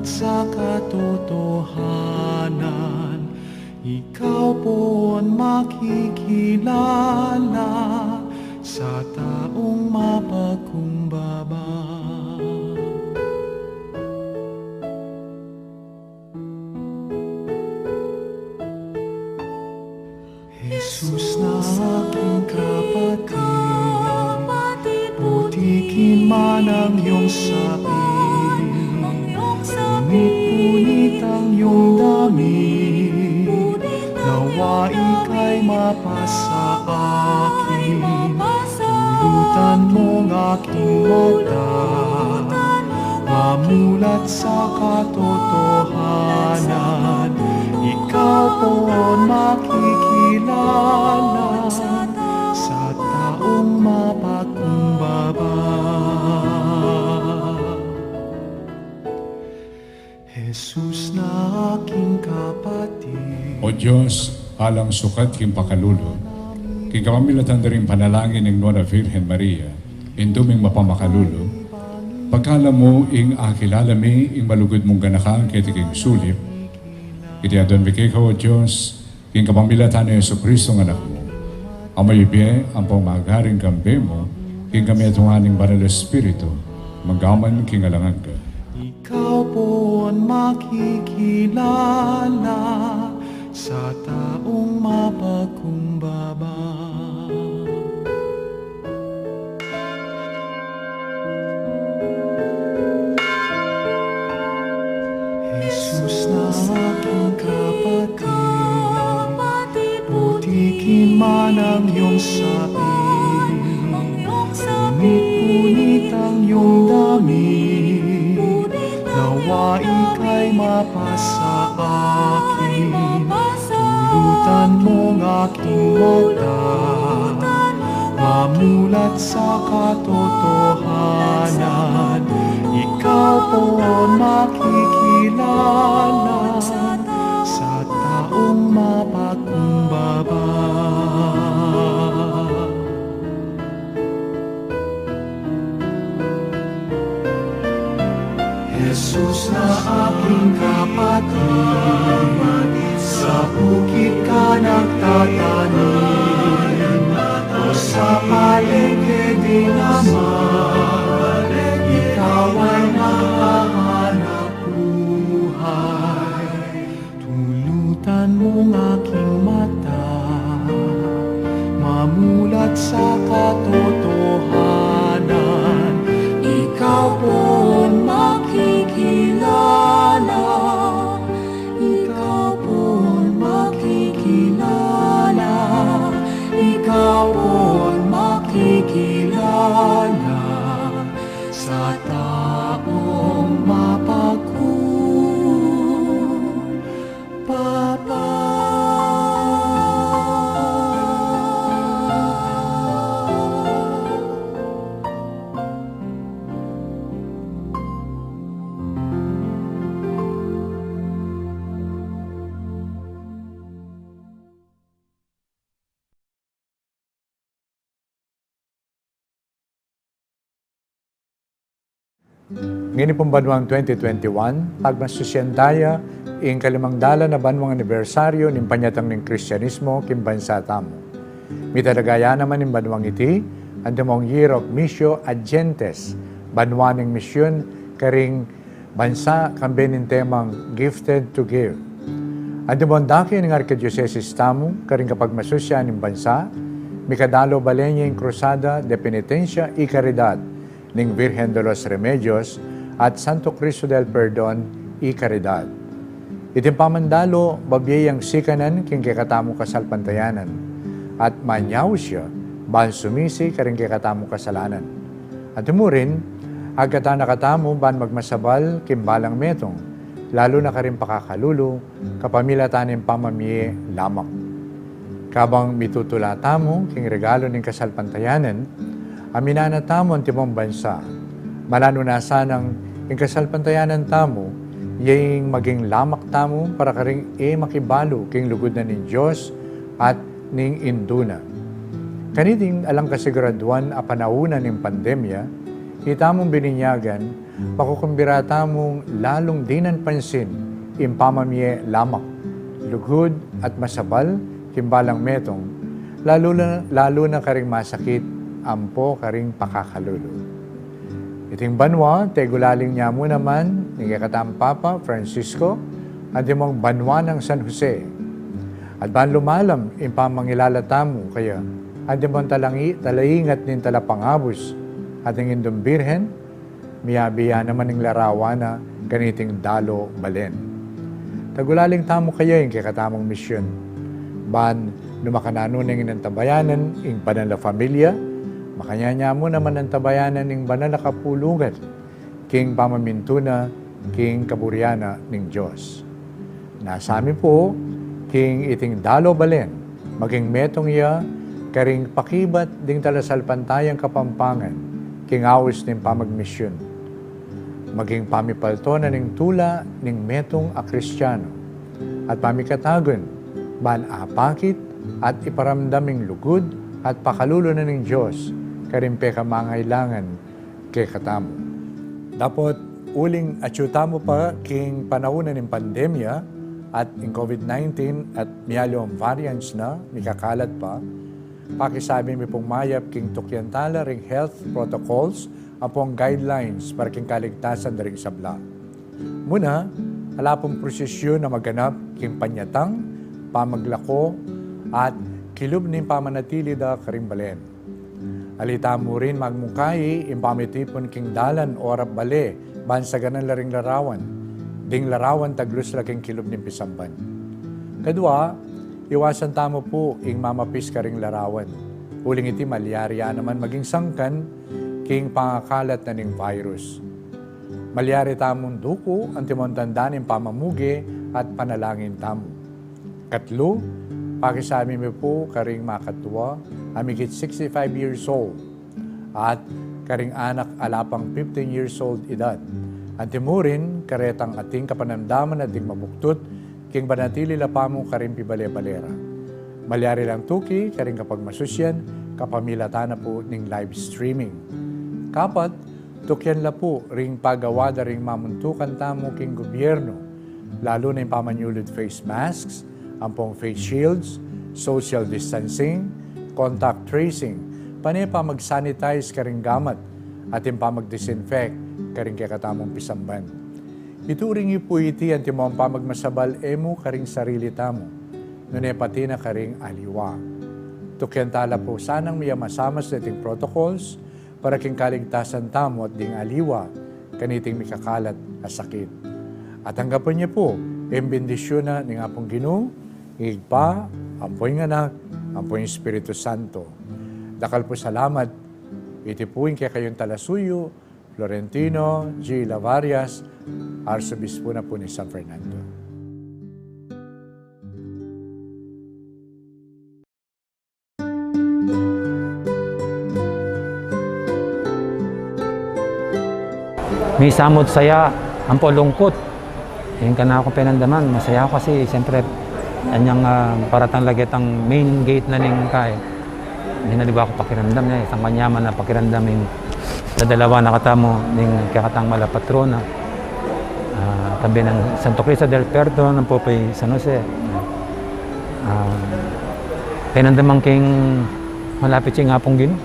sa katotohanan, ikaw po ang makikilala sa taong mapagkumbaba. Jesus na aking kapatid, putikin man ang iyong sabi, punit-punit ang iyong damit, nawa ika'y mapasa akin. Tulutan mong aking mata, mamulat sa katotohanan, ikaw po ang makikilala sa taong mapagkumbaba. Jesus na aking kapatid, O Diyos, alang sukat king pakalulo, king kamamilatan na rin panalangin ng Nona Virgen Maria, induming mapamakalulo, pagkala mo ing akilalami ing malugod mong ganakang kitiking sulip, iti adon bikikaw o Diyos, king kamamilatan ng Yesu Kristo ng anak mo, ang mayibye ang pamagaring kambe mo, king kami atunganing banal Espiritu, magaman king alangan ka. ikaw po ang makikilala sa taong mapagkumbaba. Jesus na aking kapatid, putikin man ang iyong sabi, punit-punit ang iyong damit, nawa ika'y mapasa akin. Tulutan mong aking mata, mamulat sa katotohanan, ikaw po ang makikilala sa taong mapagkumbaba. Jesus na aking kapatid, sa bukid ka nagtatanim, o sa palengke din naman, ikaw ay nakahanap buhay. Tulutan mong aking mata, mamulat sa katotohanan, ikaw po ang makikilala, ikaw po ang makikilala, ikaw po ang makikilala sa taong mapagkumbaba. Ngini pong banwang 2021, pagmasusyendaya, ing kalimangdala na banwang anibersaryo ng panyatang ng Kristyanismo kimbansa tamo. Mitadagaya naman ng banwang iti, ang demong Year of Missio Agentes, banwa ng misyon karing bansa kambenin temang Gifted to Give. Ang demong daki ng Arkediocesis tamo, karing kapag masusya ng bansa, mikadalo balenya yung Cruzada de Penitencia y Caridad, ning Virgen de los Remedios at Santo Cristo del Perdon y Caridad. Itimpamandalo, babiyayang sikanan king kikatamo kasalpantayanan at manyaw siya, ban sumisi karing kikatamo kasalanan. At umurin, agkata nakatamo ban magmasabal kimbalang metong, lalo na karing pakakalulo, kapamilatanin pamamiye lamang. Kabang mitutula tamo king regalo ning kasalpantayanan, aminana tamo ang timong bansa, malanunasan ang kasalpantayanan tamo, yung maging lamak tamo para karing makibalo king lugod na ni Diyos at ning induna. Kaniting alang kasiguraduan a panahuna ning pandemya, Kita mong bininyagan, pakukumbirata mong lalong dinan pansin, impamamye lamak, lughod at masabal, himbalang metong, lalo na karing masakit, ampo karing pakakalulo. Iting banwa, tegulaling niya mo naman, ni kakatang Papa Francisco, at mong banwa ng San Jose. At ban lumalam, impamangilalata mo, kaya at mong talaingat nin talapangabos, at ang indong birhen, miyabiya naman ng larawan na ganiting dalo balen. Tagulaling tamo kaya yung kakatamong misyon. Ban, numakanano ng inantabayanan, ing banal na familia, makanyanya mo naman ang tabayanan ng banal na kapulungan, king pamamintuna, king kaburyana ng Diyos. Nasami po, king iting dalo balen, maging metong iya, karing pakibat ding talasalpantayang kapampangan, king awis ng pamagmisyon. Maging pamipalto na ning tula ning metong a Kristiyano. At pamikatagon, ban apakit at iparamdaming lugod at pakalulo na ning Diyos, karimpe ka mangailangan kay katamo. Dapat uling atyutamo pa king panahon ng pandemya at in COVID-19 at miyalo ang variants na, mikakalat pa, pakisabi mi pong mayap king tukyantala ring health protocols apong guidelines para king kaligtasan ring sabla. Muna, ala pong prosesyon na maganap king panyatang, pamaglako, at kilub ning pamanatili da karimbalen. Alita mo rin magmukay, impamitipon king dalan orap bale, bansaganan laring larawan, ding larawan taglus laking kilub ning pisamban. Kadua, iwasan tamo po ing mamapis ka ring larawan. Uling iti malyarya naman maging sangkan king pangakalat na ning virus. Malyari tamong duko ang timontandan ng pamamugi at panalangin tamo. Katlo, pakisabi mo po karing makatwa, amigit 65 years old at karing anak alapang 15 years old edad. Antimurin, karetang ating kapanamdaman at ding mabuktot, king banatili lapamo karing pibale-balera. Malyari lang tuki, karing kapag masusyan, kapamilata na po ning live streaming. Kapat, tukyan la po ring pagawada ring mamuntukan tamo king gobyerno, lalo na yung pamanyulid face masks, ampong face shields, social distancing, contact tracing, panepa mag-sanitize karing gamat, at yung pamag-disinfect karing kakatamong pisamban. Ituring po iti ang timong pamagmasabal emo karing sarili tamo, nune pati na karing aliwa. Tukyan tala po sanang miyamasamas na iting protocols para king kaligtasan tamo at ding aliwa kaniting mikakalat at sakit. At hanggapan niya po, bendisyon na ng apong Ginoo, igpa, ampoy ng anak, ampoy ng Espiritu Santo. Dakal po salamat, iti po kaya kayong talasuyo, Florentino G. Lavarias, Arsobispo na po ni San Fernando. May samot saya, ang lungkot. Yung ka na ako pinandaman, masaya ako kasi siyempre anyang paratang lagit ang main gate na ning kay. Hindi na di ba ako pakiramdam niya, isang kanyaman na pakiramdam yung dalawa nakatamo ning kakatang malapatrona. Tabi ng Santo Cristo del Puerto ng Popay San Jose. Pinandamang king malapit siya nga pong Ginoo.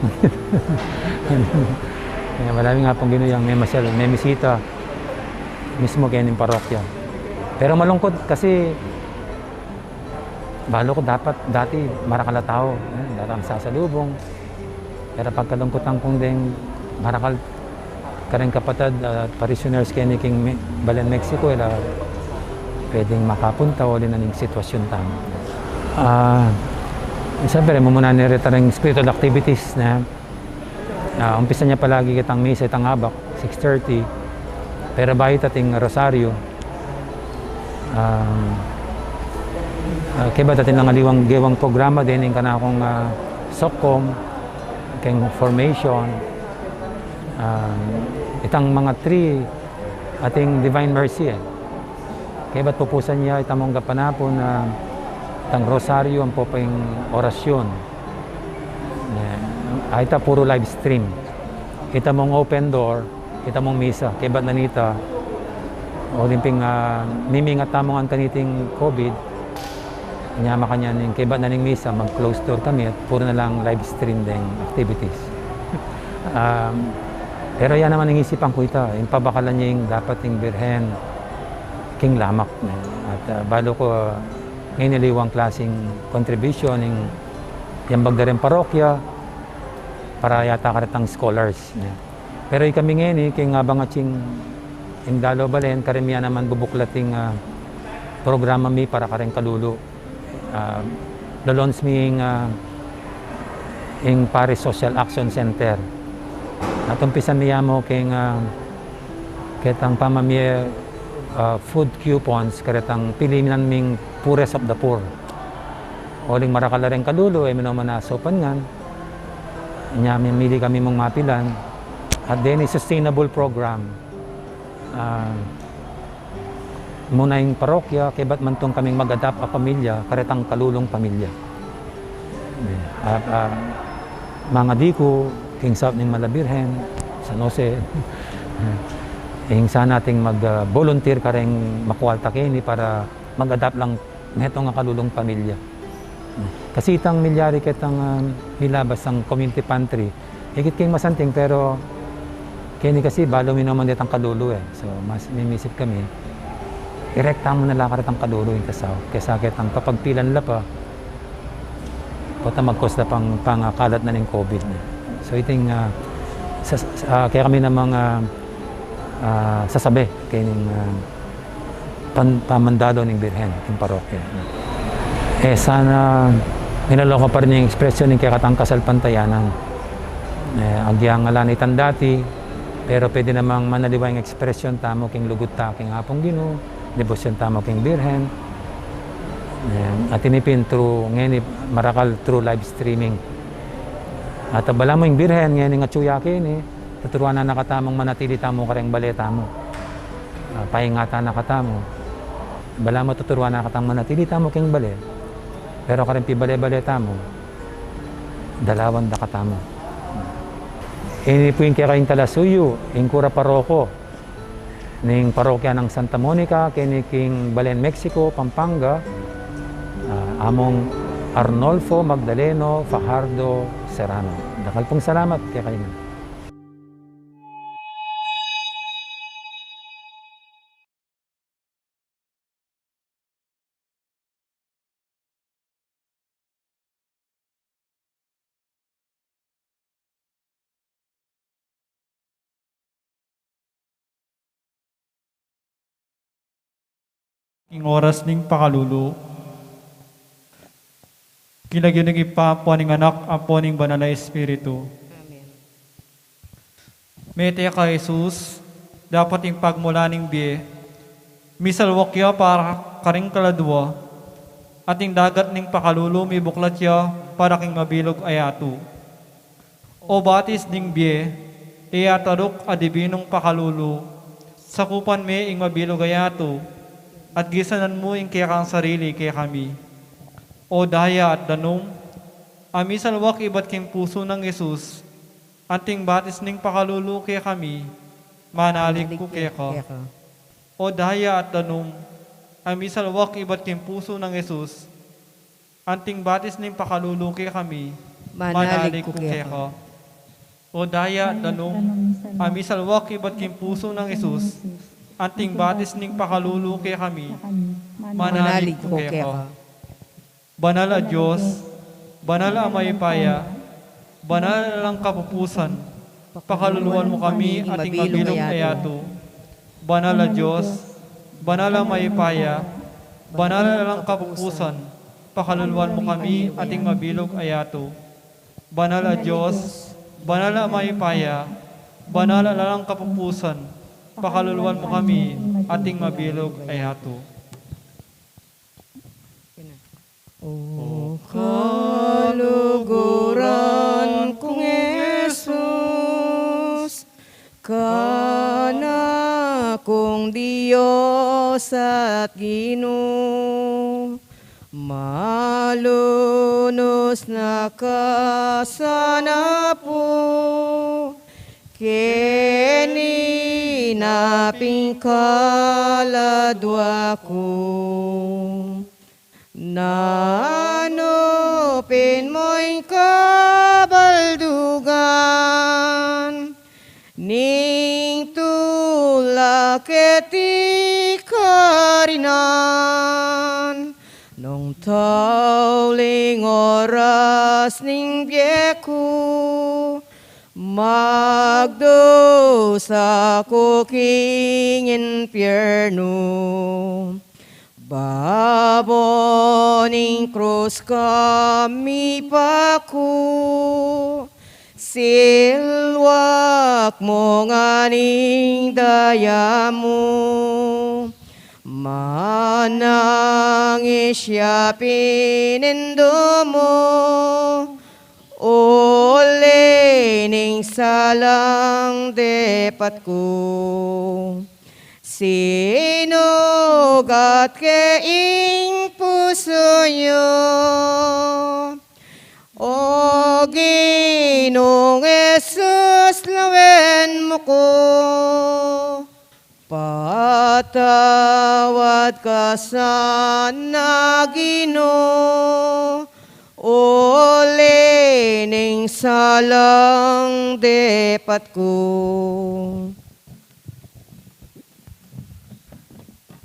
Kaya maraming nga pong Ginoo yung may misita mismo kaya ng parokya. Pero malungkot kasi balo ko dapat dati marakala tao, datang sasalubong. Pero pagkalungkot ang kong ding marakal kareng kapatid parishioners kaya ni King Balen, Mexico, pwedeng makapunta o din ang sitwasyon tamo. Siyempre, muna niretaring spiritual activities na umpisa niya palagi kitang misa itang habak, 6:30. Pero bahit ating rosaryo, kaya ba tatin nangaliwang gewang programa din yung kana akong SOCCOM, keng formation, itang mga 3 ating Divine Mercy. Kaya ba't pupusan niya itamong gapanapon na itang rosaryo ang po pa yung orasyon. Ay ita puro live stream. kita mong open door, kita mong misa, kay ba't nanita, o limping mimingat tamong ang kaniting COVID, nyama kanya ning kay ba't naning misa, mag-close door kami at puro na lang live stream ding activities. Pero yan naman ang isipan ko ito, yung pabakalan niya yung dapat yung birhen, king lamak. At balo ko ngayon niliwang klaseng contribution yung bagda rin parokya para yata karatang scholars. Pero kami ngayon, kaya nga ba nga yung dalo balen, karamihan naman bubuklating programa mi para kareng kalulu. Lalons mi yung Paris Social Action Center. At umpisan niya mo ketang pamamye food coupons karetang pilinan ming poorest of the poor. Oling marakala rin kalulo, naman na sopan ngan. Mili kami mong mapilan. At then, sustainable program. Muna yung parokya, kaya ba't man tong kaming mag-adapt a pamilya, karetang kalulong pamilya. Mga diko, King South ng Malabirhen, San Jose, sana nating mag-volunteer ka rin makuwalta kini para mag-adapt lang neto nga kalulong pamilya. Kasi itang milyari kitang milabas ang community pantry, higit king masanting pero kini kasi balo mi naman ditang kalulo So mas mimisip kami, irekta mo na lakarat ang kalulo yung kasaw. Kesa kitang kapagpilan la pa, pata mag-cause na pangkalat na ng COVID. So iting kaya kami namang sasabi kay ning pamandado ng Birhen, ng parokya. Sana minaloko pa rin yung ekspresyon ng kaya kasal pantayanan. Agyang alan itan dati, pero pwede namang manaliwa yung ekspresyon tamo king lugut ta king hapong Ginoo, debosyon tamo king Birhen. At inipin through ngayon marakal through live streaming. At bala mo yung Birhen ngayon nga tsuyakin tuturuan na nakatamong manatili tamo kareng baleta mo. Paingatan nakatamo. Bala mo tuturuan na nakatang manatili tamo king bale. Pero kareng pibale-baleta mo, dalawan nakatamo. Ini po yung kaya kayong talasuyo, yung kura paroko, ning parokya ng Santa Monica, kiniking Balen, Mexico, Pampanga, among Arnolfo Magdaleno Fajardo Serrano. Dakal pong salamat kaya kayo. Ing oras ning pakalulu, kinaginig ipapo ning anak, apo ning banal na Espiritu. Amen. Mete ka Jesus, dapat ing pagmula ning biye, misalwakya para karing kaladwa, at ing dagat ning pakalulu, mibuklat ya para king mabilog ayatu. O batis ning biye, iyatarok adibinong pakalulu, sakupan me ing mabilog ayatu, at gisanan mo ing kaya kang sarili kaya kami. O daya at danong, amisalwak ibat king puso ng Jesus, anting batis ning pakalulu kaya kami, manalig ko kaya ka. O daya at danong, amisalwak ibat king puso ng Jesus, anting batis ning pakalulu kaya kami, manalig ko kaya ka. O daya at danong, amisalwak ibat king puso ng Jesus, anting batis ning pakalulu kaya kami, manalig ko kaya ka. Banal a Diyos, banal a maypaya, banal lang kapupusan, pakaluluan mo kami ating mabilog ayato. Banal a Diyos, banal a maypaya, banal lang kapupusan, pakaluluan mo kami ating mabilog ayato. Banal a Diyos, banal a maypaya, banal lang kapupusan, pakaluluan mo kami ating mabilog ayato. O kaluguran kong Jesus, kana kong Diyos at Ginoo, malunos na ka sana po, Keni naping kaladwa ko, nanupin mo'y kabaldugan, ning tulak eti karinan, nung tauling oras ning biyeku, magdosa ko king infierno. Baboning krus kami paku, silwak mo nganing dayamu, manangis siya pinindo mo, ole ning salang depat ko. Sinugat keing puso nyo, o Ginoong Jesus, lawen mo ko. Patawad ka sana, Ginoo, ole ning salang depat ko.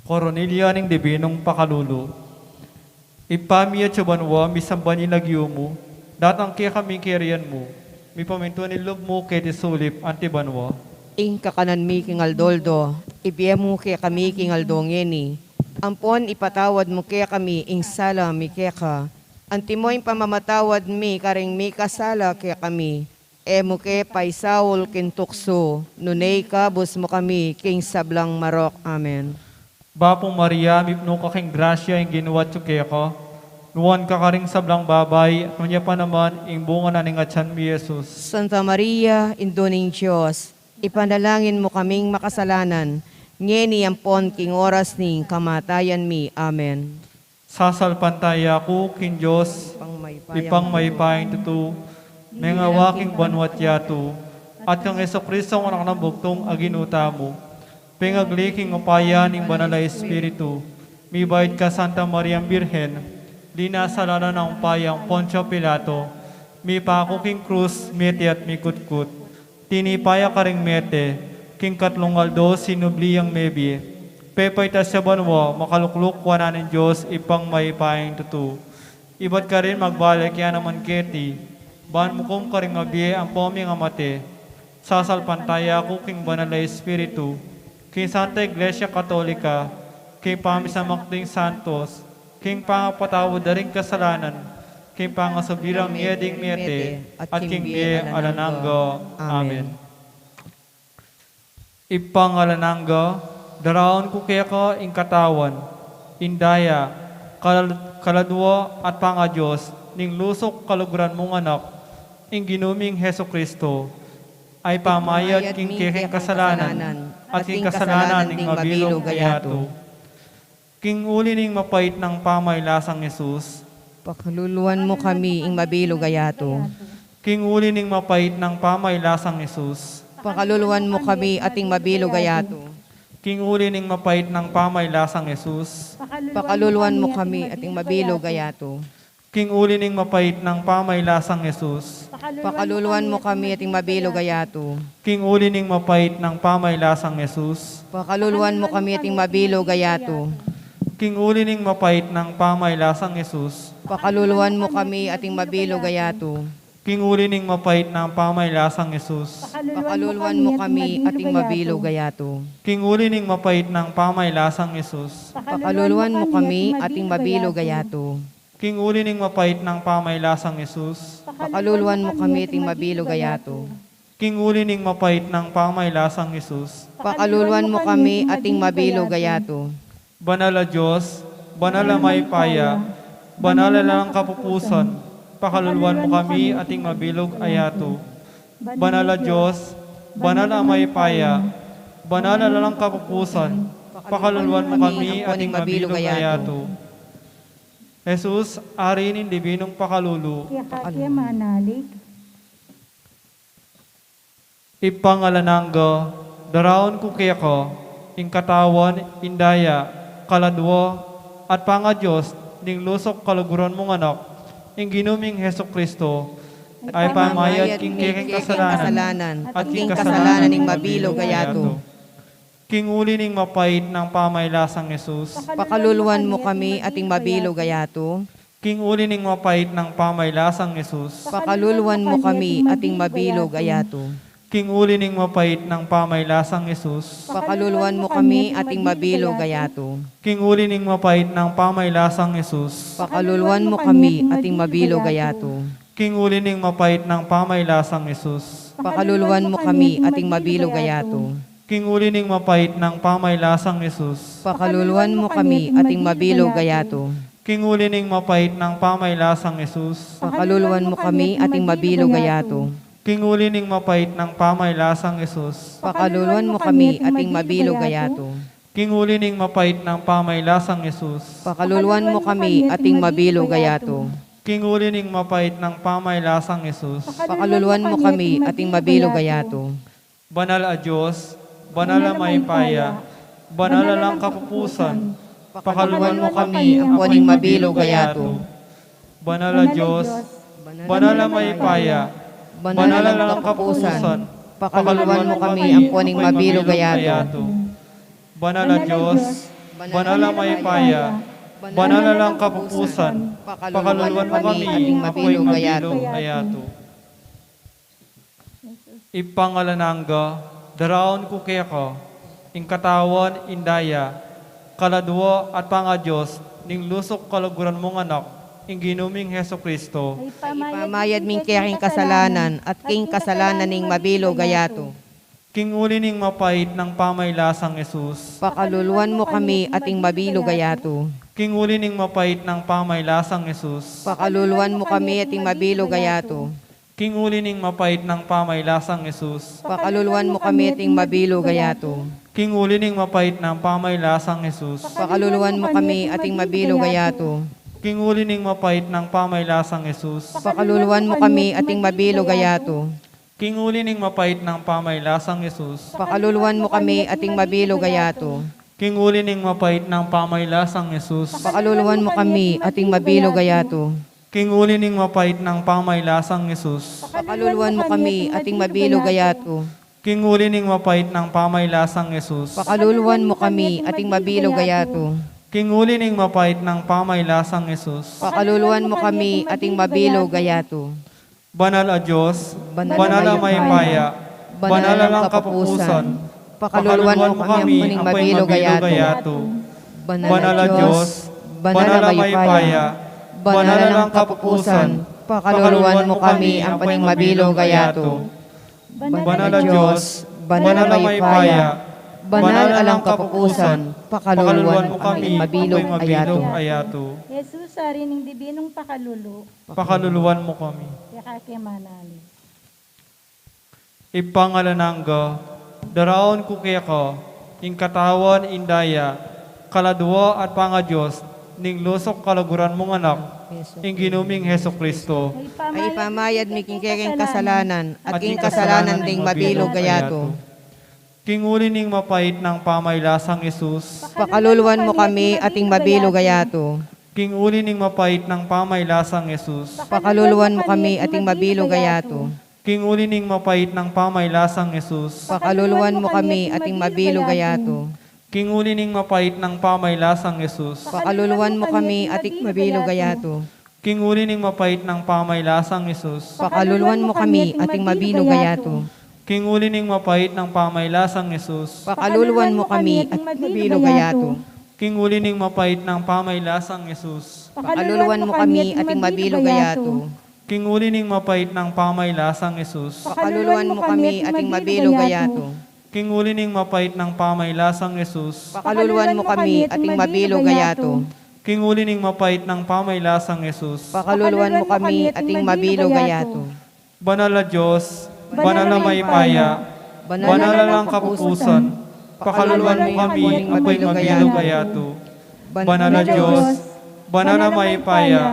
Koronilya ning dibinong pakalulu. Ipamiya tsubanwa, misambani nagyo mo, datang kaya kami kiriyan mo, mi paminto nilob mo kay tisulip antibanwa. Ing kakanan mi king aldoldo, ibiya mo kaya kami king aldongeni. Ampon ipatawad mo kaya kami, ing sala mi kaya ka. Antimoy pamamatawad mi, karing mi kasala kaya kami. Mo kaya paisawol kin tukso, nunay kabus mo kami, king sablang marok. Amen. Bapong Maria, mipno ka king grasya yung ginuwat yung kaya ka. Nuwan ka karing sablang babay, kunya pa naman, ing bunga na ning atyan mi Jesus. Santa Maria, Induning Diyos, ipanalangin mo kaming makasalanan, ngeni ampon king oras ning kamatayan mi. Amen. Sasalpantaya ko, king Diyos, ipang may paing tutu, may ngawaking banwat yato, at kang Esokristo ang anak ng bugtong aginuta mo. Pingagliking upaya ning banal na Espiritu, mibait ka Santa Maria Birhen, di nasalala ng upayang Poncio Pilato, mi pako king krus, mete at mikutkut, tinipaya ka ring mete, king katlungaldo sinubliyang mebi, pepay ta sa banwa, makalukluk wananin Diyos, ipang may paing tutu. Ibat ka rin magbalik yan naman keti, ban mukom ka rin ngabiye ang poming amate, sasalpantaya ko king banal na Espiritu, king Santa Iglesia Katolika, king pamisamakting santos, king pangapatawad na ring kasalanan, king pangasubirang yeding miete, at king biye alananggo. Amen. Ipangalananggo, daraon ko kaya ka ing katawan, indaya, kaladwa at pangadyos, ning lusok kalugran mong anak, ing ginuming Heso Kristo, ay pamayad king kiking kasalanan, at king kasalanan ning mabilog ayato. King uli ning mapait ng pamaylasang Jesus, Pakaluluan mo kami ing mabilog ayato. king uli ning mapait ng pamaylasang Jesus, Pakaluluan mo kami ating mabilog ayato. king uli ning mapait ng pamaylasang Jesus, Pakaluluan mo kami ating mabilog ayato. king uli ning mapait ng pamaylasang Jesus, Pakaluluan mo kami ating mabilog ayato. king uli ning mapait ng pamaylasang Jesus, Pakaluluan mo kami ating mabilog ayato. king uli ning mapait ng pamaylasang Jesus, Pakaluluan mo kami ating mabilog ayato. king uli ning mapait ng pamaylasang Jesus, Pakaluluan mo kami ating mabilog ayato. king uli ning mapait ng pamaylasang Jesus, Pakaluluan mo kami ating mabilog ayato. king uli ning mapait ng pamaylasang Jesus, Pakaluluan mo kami ating mabilog ayato. king uli ning mapait ng pamaylasang Jesus, Pakaluluan mo kami ating mabilog ayato. banal na Diyos, banal na may paya, banal na lang kapupusan, pakaluluan mo kami ating mabilog ayato. Banal na Diyos, banal na may paya, banal na lang kapupusan, pakaluluan mo kami ating mabilog ayato. Jesus, arinin dibinong pakalulu, Kaya manalig. Ipangalanangga, daraon ko kaya ko, ing katawan, indaya, kaladwa, at pangadyos, ning lusok kaluguran mong anak, ing ginuming Heso Kristo, ay pamayad king keng kasalanan, at king kasalanan ning mabilog ayato. King uli ning mapait ng pamaylasang Jesus, Pakaluluwan mo kami ating mabilog ayato. king uli ning mapait ng pamaylasang Jesus, Pakaluluwan mo kami ating mabilog ayato. king uli ning mapait ng pamaylasang Jesus, Pakaluluwan mo kami ating mabilog ayato. king uli ning mapait ng pamaylasang Jesus, Pakaluluwan mo kami ating mabilog ayato. king uli ning mapait ng pamaylasang Jesus, Pakaluluwan mo kami ating mabilog ayato. king uli ning mapait ng pamaylasang Jesus, Pakaluluwan mo kami ating mabilog ayato. king uli ning mapait ng pamaylasang Jesus, Pakaluluwan mo kami ating mabilog ayato. king uli ning mapait ng pamaylasang Jesus, Pakaluluwan mo kami ating mabilog ayato. king uli ning mapait ng pamaylasang Jesus, Pakaluluwan mo kami ating mabilog ayato. king uli ning mapait ng pamaylasang Jesus, Pakaluluwan mo kami ating mabilog ayato. banal a Diyos, banal a maipaya, banal a lang kapupusan, pakaluluwan mo kami ang Apuning mabilog ayato. banal a Diyos, banal a maipaya, banal a lang kapupusan, Pakaluluwan mo kami ang puning mabilog ayato. banal a Diyos, banal a maipaya, banal a lang kapupusan, pakaluluwan mo kami ating ako'y mabilog ayato. mabilog ayato. Ipangalanangga, daraon ko kaya ko, ing katawan, indaya, kaladwa at pangadyos, ning lusok kaluguran mong anak, ing ginuming Heso Kristo, Pamayad ming king kasalanan at king kasalanan ning mabilog ayato. king uli ning mapait ng pamaylasang Jesus, Pakaluluwan mo kami ating mabilog ayato. king uli ning mapait ng pamaylasang Jesus, Pakaluluwan mo kami ating mabilog ayato. king uli ning mapait ng pamaylasang Jesus, Pakaluluwan mo kami ating mabilog ayato. king uli ning mapait ng pamaylasang Jesus, Pakaluluwan mo kami ating mabilog ayato. king uli ning mapait ng pamaylasang Jesus, Pakaluluwan mo kami ating mabilog ayato. king uli ning mapait ng pamaylasang Jesus, Pakaluluwan mo kami ating mabilog ayato. king uli ning mapait ng pamaylasang Jesus, Pakaluluwan mo kami ating mabilog ayato. king uli ning mapait ng pamaylasang Jesus, Pakaluluwan mo kami ating mabilog ayato. king uli ning mapait ng pamaylasang Jesus, Pakaluluwan mo kami ating mabilog ayato. king uli ning mapait ng pamaylasang Jesus, Pakaluluwan mo kami ating mabilog ayato. banal a Diyos, Banal banal na a maipaya, banal a lang kapupusan, Pakaluluwan mo kami ang puning ako'y mabilog ayato. banal a Diyos, banal a maipaya, banal a lang kapupusan, Pakaluluwan mo kami ang puning mabilog ayato. banal a Diyos, banal a maipaya, Banal alang kapupusan, pakaluluwan mo kami mabilog ako'y ayato. ayato. Jesus, ari ning dibinong pakalulu, Pakaluluwan mo kami. kaya kakimanali. Ipangalanangga, daraon ko kaya ko, ing katawan indaya, kaladwa at pangadyos, ning lusok kalaguran mong anak, ing ginuming Heso Kristo, Ay ipamayad mi king kasalanan at king kasalanan ding mabilog ayato. king uli ning mapait ng pamaylasang Jesus, Pakaluluwan mo kami ating mabilog ayato. king uli ning mapait ng pamaylasang Jesus, Pakaluluwan mo kami ating mabilog ayato. king uli ning mapait ng pamaylasang Jesus, Pakaluluwan mo kami ating mabilog ayato. king uli ning mapait ng pamaylasang Jesus, Pakaluluwan mo kami ating mabilog ayato. king uli ning mapait ng pamaylasang Jesus, Pakaluluwan mo kami ating mabilog ayato. king uli ning mapait ng pamaylasang Jesus, Pakaluluwan mo kami at mabilog ayato. king uli ning mapait ng pamaylasang Jesus, Pakaluluwan mo kami ating mabilog ayato. king uli ning mapait ng pamaylasang Jesus, Pakaluluwan mo kami ating mabilog ayato. king uli ning mapait ng pamaylasang Jesus, Pakaluluwan mo kami ating mabilog ayato. king uli ning mapait ng pamaylasang Jesus, Pakaluluwan mo kami ating mabilog ayato. banal na Diyos, banal na maipaya, banal na lang kapupusan, pakaluluwan mo kami, ako'y mabilog ayato. Banal na Diyos, banal na maipaya,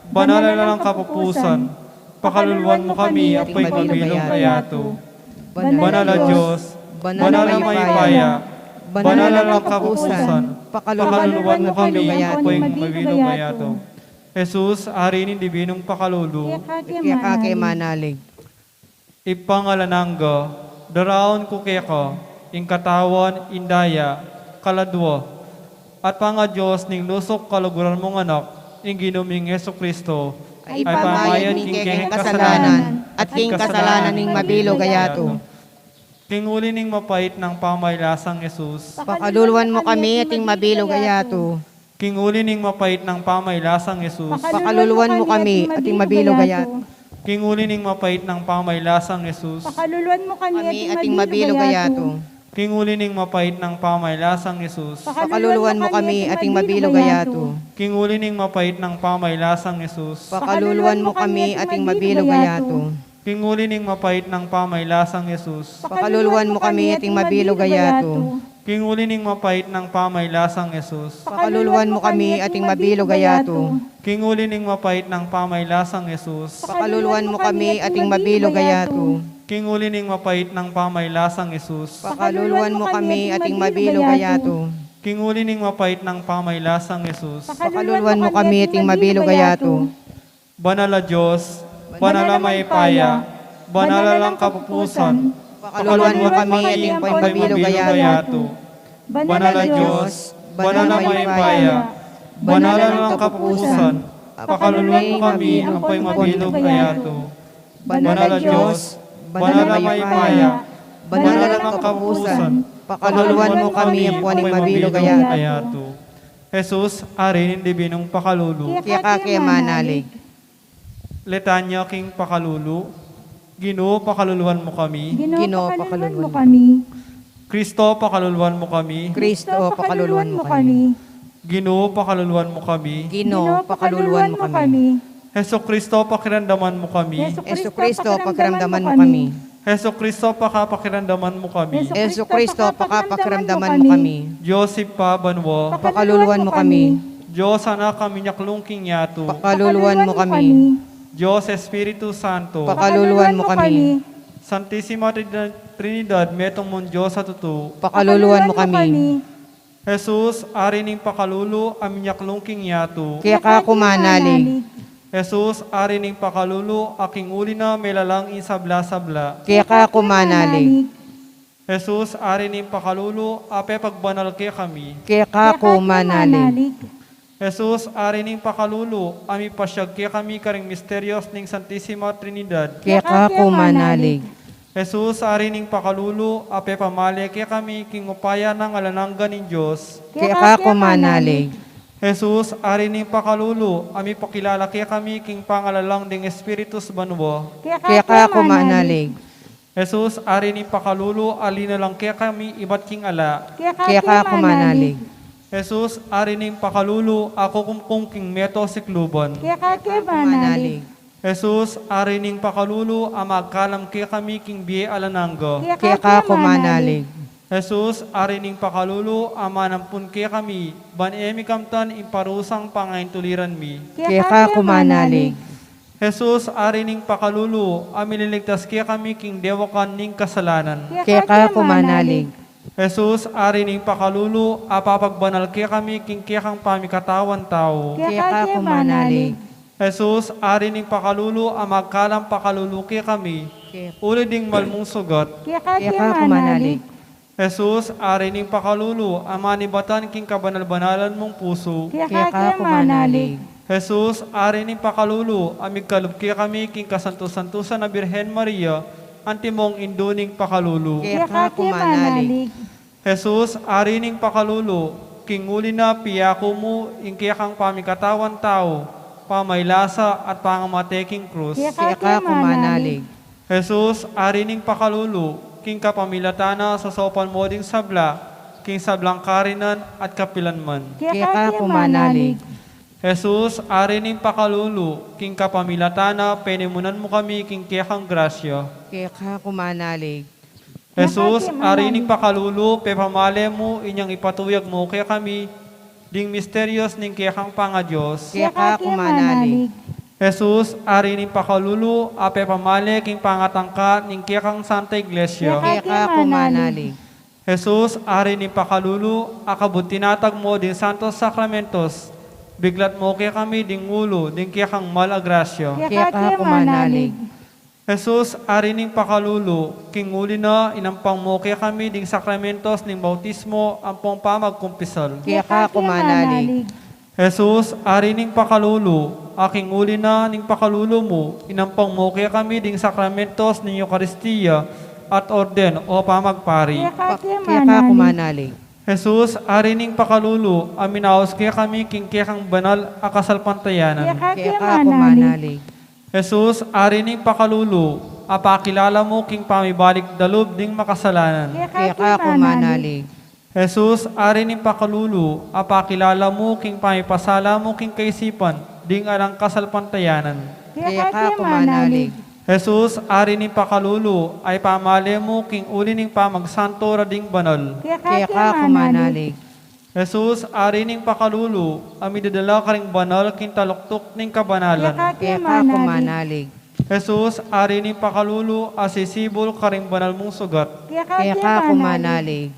banal na lang kapupusan, pakaluluwan mo kami, ako'y mabilog ayato. Banal na Diyos, banal banal na na may Maypaya, banal na ng kapupusan, pakaluluwan mo kami kami, gayato. apoy mabilog gayato. Jesus, ari ng dibinong pakalulu, Kaya kake manalig. ipangalanangga, daraon ko keka, ing katawan, indaya, kaladwa, at panga Diyos ning lusok kaluguran mong anak, ing ginuming Yeso Kristo, Ay pamayan ni keng kasalanan at king kasalanan ning mabilo gayato. Tinguli ning mapait ng pamaylasang Jesus, Pakaluluwan mo kami ating mabilo gayato. Kinguli ning mapait ng pamaylasang Jesus, Pakaluluwan mo kami ating mabilo gayato. Kinguli ning mapait ng pamaylasang Jesus, Pakaluluwan mo Kami ating mabilo gayato. Kinguli ning mapait ng pamaylasang Jesus, Pakaluluwan mo kami ating mabilo gayato. Kinguli ning mapait ng pamaylasang Jesus, Pakaluluwan mo kami ating mabilo gayato. Kinguli ning mapait ng pamaylasang Jesus, Pakaluluwan mo kami ating mabilo gayato. Kinguli ning mapait ng pamaylasang Jesus, Pakaluluwan mo kami ating mabilo gayato. Kinguli ning mapait ng pamaylasang Jesus, Pakaluluwan mo kami ating mabilo gayato. Kinguli ning mapait ng pamaylasang Jesus, Pakaluluwan mo kami ating mabilo gayato. Kinguli ning mapait ng pamaylasang Jesus, Pakaluluwan mo kami ating mabilo gayato. Banal na Diyos, banal na Maypaya, banal lang kapupusan, Pakaluluwan mo kami ating mabilo gayato. Banal na Diyos, banal na Maypaya, banal lang kapupusan, pakaluluwan mo kami ang mabilog gayato. Banal na Diyos, banal na Maypaya, banal lang kapupusan, Pakaluluwan mo kami ang puwaning mabilo gayato. Jesus, ari ng dibinong pakalulu, Kaya kake manalig. letanya king pakalulu, Ginoo pakaluluwan mo kami, Ginoo, pakaluluwan mo kami. Kristo pakaluluwan mo kami, Kristo, pakaluluwan mo kami. Ginoo pakaluluwan mo kami, Ginoo, pakaluluwan mo kami. Heso Kristo pakiramdaman mo kami, Yesu Kristo, pakiramdaman mo kami. Heso Kristo pakiramdaman mo kami, Yesu Kristo, pakiramdaman mo kami. Joseph pa banwa, Pakaluluwan mo kami. Diyos anak kami nyaklungking yato, Pakaluluwan mo kami. Diyos Espiritu Santo, Pakaluluwan mo kami. Santissima Trinidad, metong mon Diyos sa tutu, Pakaluluwan mo kami. Jesus, ari ning pakalulu, amin nyaklungking yato, Kaya kako manalig. Jesus, ari ning pakalulu, aking uli na may lalang insabla-sabla, Kaya kako manalig. Jesus, ari ning pakalulu, ape pagbanal ke kami, Kaya kako manalig. Jesus, ari ning pakalulu, ami pasyag ke kami karing misterios ning Santissima Trinidad, Kaya kako manalig. Jesus, ari ning pakalulu, ape pamali ke kami king upaya ng alanangga ning Diyos, Kaya kako manalig. Jesus, ari ning pakalulu, ami pakilala ke kami king pangalalang ding Espiritus banwa, Kaya kako manalig. Jesus, ari ning pakalulu, alina lang ke kami ibat king ala, Kaya kako manalig. Jesus, ari ning pakalulu, ako kumkung king meto sikluban. Manalig. Jesus, ari ning pakalulu, amagkalam ke kami king biye alanangga. Kaya kako manalig. Jesus, ari ning pakalulu, amanampun ke kami, ban emi kamtan imparusang pangain tuliran mi. Kaya kako manalig. Jesus, ari ning pakalulu, amililigtas ke kami king dewakan ning kasalanan. Kaya kako manalig. Jesus, ari ning pakalulu, apapagbanal ke kami king kekang pamikatawan tao. Kaya kako manalig. Jesus, ari ning pakalulu, amagkalam pakalulu ke kami, uli ding malmong sugat. Kaya kako manalig. Jesus, ari ning pakalulu, amanibatan king kabanal-banalan mong puso. Kaya kako manalig. Jesus, ari ning pakalulu, amigkalub ke kami king kasanto-santusan na Birhen Maria, antimong induning pakalulu. Kaya kako manalig. Jesus, ari ning pakalulu, king uli na piyako mo, ingkiyakang pamikatawan tao, pamaylasa at pangamateking krus. Kaya kako manalig. Jesus, ari ning pakalulu, king kapamilatana sa sopan mo ding sabla, king sablang karinan at kapilanman. Kaya kako manalig. Jesus, ari ning pakalulu, king kapamilatana, penemunan mo kami, king kiyakang grasya. Kaya kako manalig. Jesus, ari ning pakalulu, pepamale mo, inyang ipatuyag mo kaya kami, ding misterios ning kiyakang pangadyos. Kaya kako manalig. Jesus, ari ning pakalulu, ape pamali king pangatangka ning kiyakang Santa Iglesia. Kaya ka kumanalig. Jesus, ari ning pakalulu, akabut tinatag mo din Santos Sacramentos. Biglat mo kaya kami ding ulo, ding kiyakang malagrasya. Kaya ka kumanalig. Jesus, ari ning pakalulu, king uli na inampang mo kaya kami ding sakramentos ning bautismo, ampong pamagkumpisal. Kaya ka kumanalig. Jesus, ari ning pakalulu, aking uli na ning pakalulu mo, inampang mo kaya kami ding sakramentos ning Eucharistia at orden o pamagpari. Kaya ka kumanalig. Jesus, ari ning pakalulu, aminaos kaya kami king kiyakang banal akasal pantayanan. Kaya ka kumanalig. Jesus, ari ning pakalulu, apakilala mo king pamibalik dalub ding makasalanan. Kaya ka kumanalig. Jesus, ari ning pakalulu, apakilala mo king pamipasala mo king kaisipan ding alang kasalpantayanan. Kaya ka kumanalig. Jesus, ari ning pakalulu, ay pamali mo king uli ning pamagsanto rading banal. Kaya ka kumanalig. Jesus, ari ning pakalulu, amidadala ka ring banal king taluktok ning kabanalan. Kaya ka kumanalig. Jesus, ari ning pakalulu, asisibol ka ring banal mong sugat. Kaya ka kumanalig.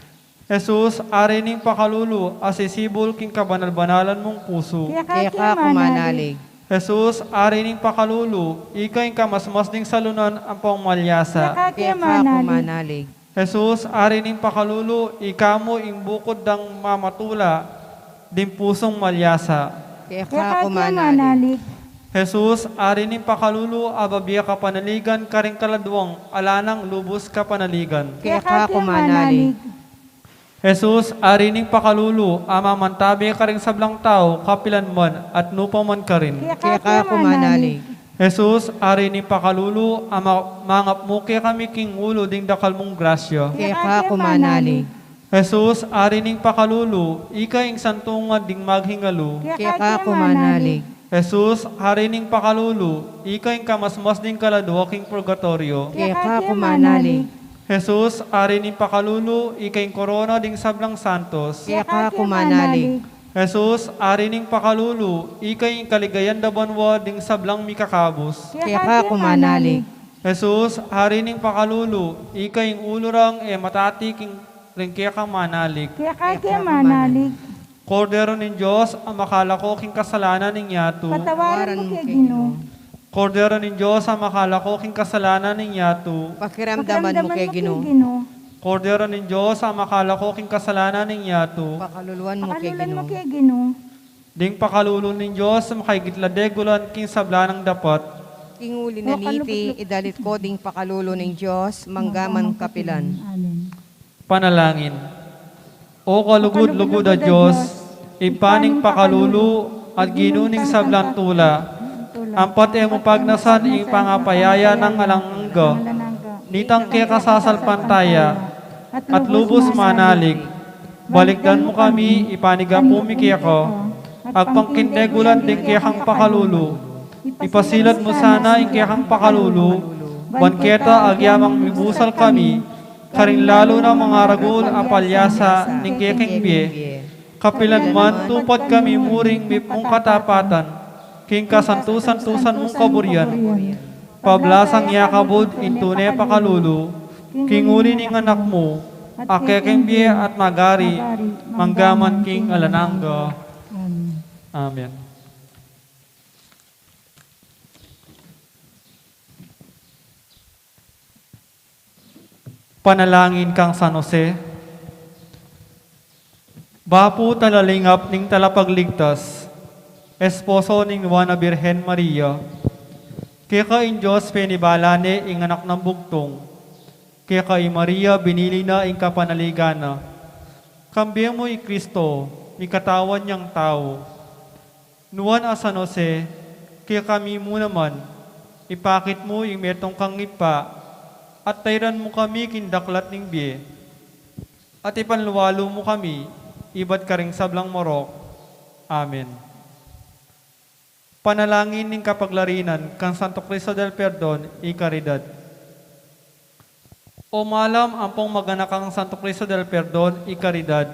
Jesus, ari ning pakalulu, asisibol king kabanal-banalan mong puso. Kaya ka kumanalig. Jesus, ari ning pakalulu, ikay kamasmas ding salunan ang pangmalyasa. Kaya ka kumanalig. Jesus, ari ning pakalulu, ikamo ing bukod dang mamatula, din pusong malyasa. Kaya ka kumanalig. Jesus, ari ning pakalulu, ababiya ka panaligan, karing kaladwang, alanang lubos ka panaligan. Kaya ka kumanalig. Jesus, ari ning pakalulu, amamantabi ka ring sablang tao, kapilan man, at nupa man ka rin. Kaya ka kumanalig. Jesus, ari ning pakalulu, mangap mo kaya kami king ulo ding dakal mong grasya. Kaya ka kumanalig. Jesus, ari ning pakalulu, ikay ing santungan ding maghingalo. Kaya ka kumanalig. Jesus, hari ning pakalulu, ikay ing kamasmas ding kaladwa king purgatorio. Kaya ka kumanalig. Jesus, ari ning pakalulu, ikay ing korona ding sablang santos. Kaya ka kumanalig. Jesus, ari ning pakalulu, ikay ing kaligayan da banwa ding sablang mikakabos. Kaya ka kumanalig. Jesus, hari ning pakalulu, ikay ing ulurang matati king ringkya ka manalig. Kaya ka manalig. Kordero ning Diyos, ang makalako king kasalanan ning yato. Patawaran mo kay Ginoo. Kordero ning Diyos, ang makalako king kasalanan ning yato. Pakiramdaman mo kay Ginoo. Kordero ning Diyos, ang makalako king kasalanan ning yato. Pakaluluan mo kay Pakalulan mo Ginoo. kay Ginoo. Ding pakalulon ning Diyos, makaigiladegulan king sablanang dapat. King uli na liti, idalit ko ding pakalulo ng Diyos, manggaman kapilan. Amen. Panalangin. O kalugod-lugod a Diyos, ipaning pakalulu at ginuning sablang tula, ampat mo pagnasan ing pangapayaya ng alangga, nitang kaya kasasalpantaya, at lubos manalig, balikdan mo kami, ipaniga pumiki ako, agpangkintegulan din kayakang pakalulu, ipasilad mo sana ing kayakang pakalulu, banketa agyamang mibusal kami, karing lalo na mga ragul ang palyasa ning kayakang biye, kapilagman tupad kami muring mong katapatan, king kasantusan-tusan mong kaburian, pablasang yakabod intune pakalulu, king uli ning anak mo, akekeng biye at magari, manggaman king alananga. Amen. Panalangin kang San Jose. Bapu talalingap ning talapagligtas, esposo ning Juana Birhen Maria, kaya ka in Diyos penibalane ing anak ng bugtong, kaya ka in Maria binili na ing kapanaligana, kambiyan mo i Kristo, mi katawan niyang tao. Nuwan a San Jose, kaya kami mo naman, ipakit mo ing metong kang ipa, at tayran mo kami kindaklat ning biye, at ipanluwalo mo kami, ibat ka ring sablang morok. Amen. Panalangin ning kapaglarinan kang Santo Cristo del Perdon, ikaridad. O malam ampong maganakang Santo Cristo del Perdon, ikaridad.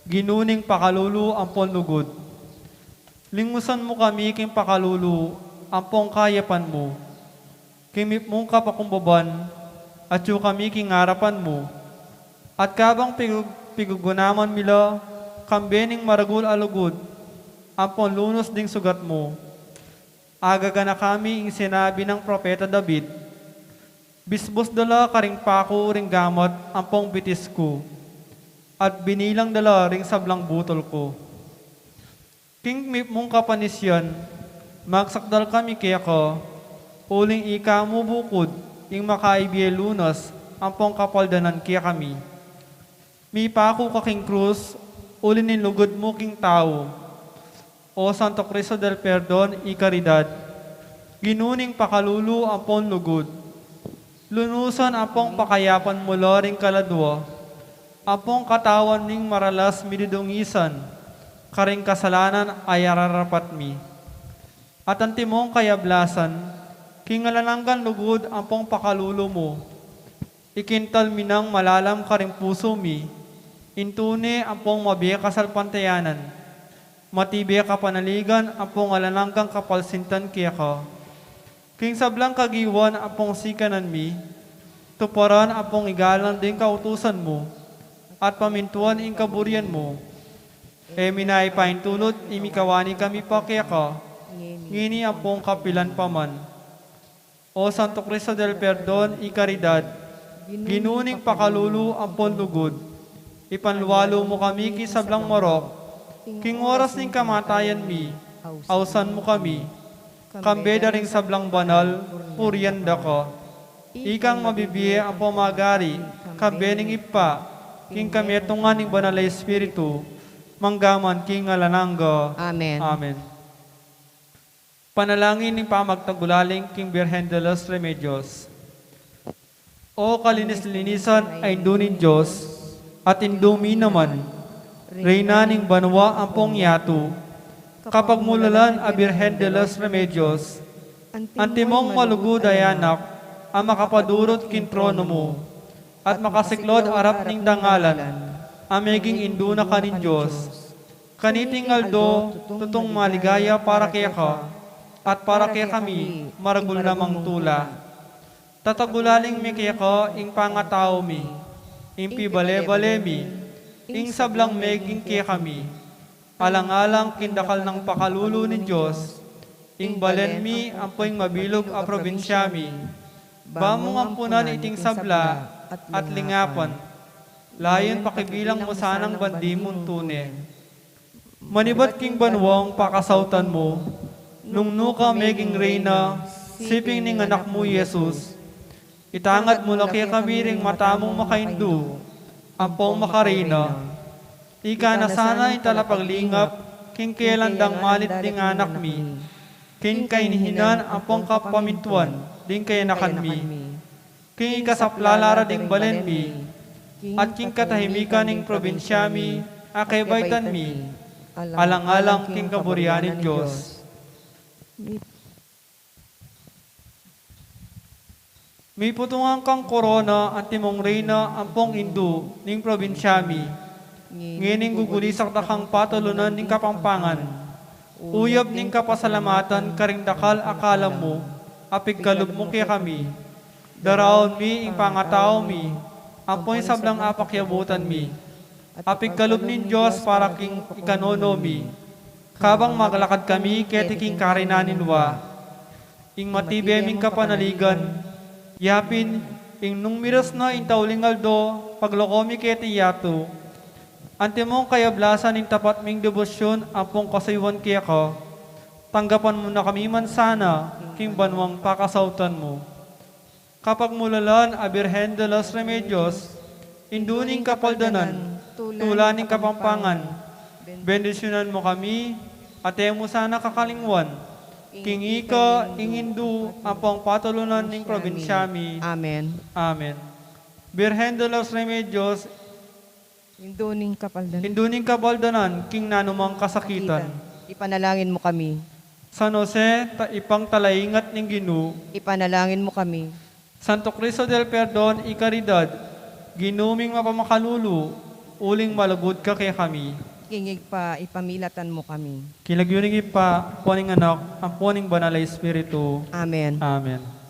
Ginuning pakalulu ampon lugod. Lingusan mo kami king pakalulu, ampong kayapan mo. Kimip mong kapakumbaban, at yu kami kingarapan mo. At kabang pigugunaman mila, kambening maragul alugod, ampong lunos ding sugat mo. Agaga na kami ing sinabi ng propeta David, bisbos dala karing pako ring gamot ampong bitis ko, at binilang dala ring sablang butol ko. King mong kapanisyan, magsakdal kami kaya ko, uling ika mo bukod, ing makaibiye lunas, ampong kapaldanan kaya kami. Mi pako kaking krus, ulin nilugod mo king tao. O Santo Cristo del Perdon y Caridad, ginuning pakalulu ampong lugod. Lunusan ampong pakayapan mo ring kaladwa, ampong katawan ning maralas mididungisan, karing kasalanan ay ararapat mi. At ang timong kayablasan, kingalananggan lugod ampong pakalulo mo, ikintal minang malalam karing puso mi, intune ampong mabiya kasalpantayanan, matibiya ka panaligan ampong alananggang kapalsintan kaya ka. King sablang kagiwan ampong sikanan mi, tuparan ampong igalan din kautusan mo, at pamintuan ing kaburian mo. E minay paintulot, imikawani kami pa kaya ka, ngini ampong kapilan paman. O Santo Cristo del Perdon y Caridad, ginuning pakalulu ampong lugod, ipanluwalo mo kami kisablang marok, king oras ning kamatayan mi, ausan mo kami, kambeda ring sablang banal, puryanda ka. Ikang mabibiye ang pamagari, kambening ipa, king kamietungan ning banal na Espiritu, manggaman king alanangga. Amen. Amen. Panalangin ng pamagtagulaling king Birhen de los Remedios. O kalinis-linisan ay indunin Diyos, at indumi naman, Reyna ning banwa ampong yato, kapag mulalan a Birhen de los Remedios, antimong malugod ay anak, ang makapadurot kin trono mo, at makasiklod arap ning dangalan, ameging induna ka nin Diyos. Kaniting aldo, tutong maligaya para kaya ka, at para kaya kami, maragul namang tula. Tatagulaling mi kaya ka, ing pangatao mi, ing pibale-bale mi, ing sablang meging kaya kami, alang-alang kindakal ng pakalulo ni Diyos, ing balen mi, ampoing mabilog a probinsya mi, bamong ampunan iting sabla, at lingapan, layon pakibilang mo sanang bandimon tune. Manibat king banwang pakasautan mo, nung nuka meging reyna, siping ning anak mo Jesus, itangat mo laki kami ring matamong makaindu, ampong makarina. Ika na sana italapaglingap, king kailandang malit ding anak mi, king kainihinan ampong kapamintuan, ding kayanakan mi, king ikasaplalara ding balen mi, at king katahimikan ning probinsya mi, akaybaitan mi, alang-alang king kaburianin Diyos. May putungan kang korona ang timong reyna ampong indu ning probinsya mi, ngining gugulisak da kang patulunan ning kapampangan, uyab ning kapasalamatan karing dakal akala mo, apig kalub mo kaya kami, daraon mi ing pangatao mi, ampoy sablang apakyabutan mi, apig kalub nin Diyos para king ikanono mi, kabang maglakad kami ketiking karinanin wa, ing matibe ming kapanaligan, yapin, ing nung miras na intaulingal do, paglokomi keti yato, antimong kayablasan ing tapat ming debosyon, ampong kasaywan kaya ka, tanggapan mo na kami man sana, king banwang pakasautan mo. Kapag mulalan a Birhen de los Remedios, induning kapaldanan, tulaning kapampangan, bendisyonan mo kami, ate mo sana kakalingwan, king ika, ingindu, ampong patulunan ning probinsya mi. Amen. Amen. Birhen de los Remedios, Induning kapaldan. induning kabaldanan, king nanumang kasakitan. Ipanalangin mo kami. San Jose, ipang talaingat ning Ginu, Ipanalangin mo kami. Santo Cristo del Perdon y Caridad, ginuming mapamakalulu, uling malugod ka kay kami. kingig pa ipamilatan mo kami. Kilagyunig pa, poning anak, ang poning banal na Espiritu. Amen. Amen.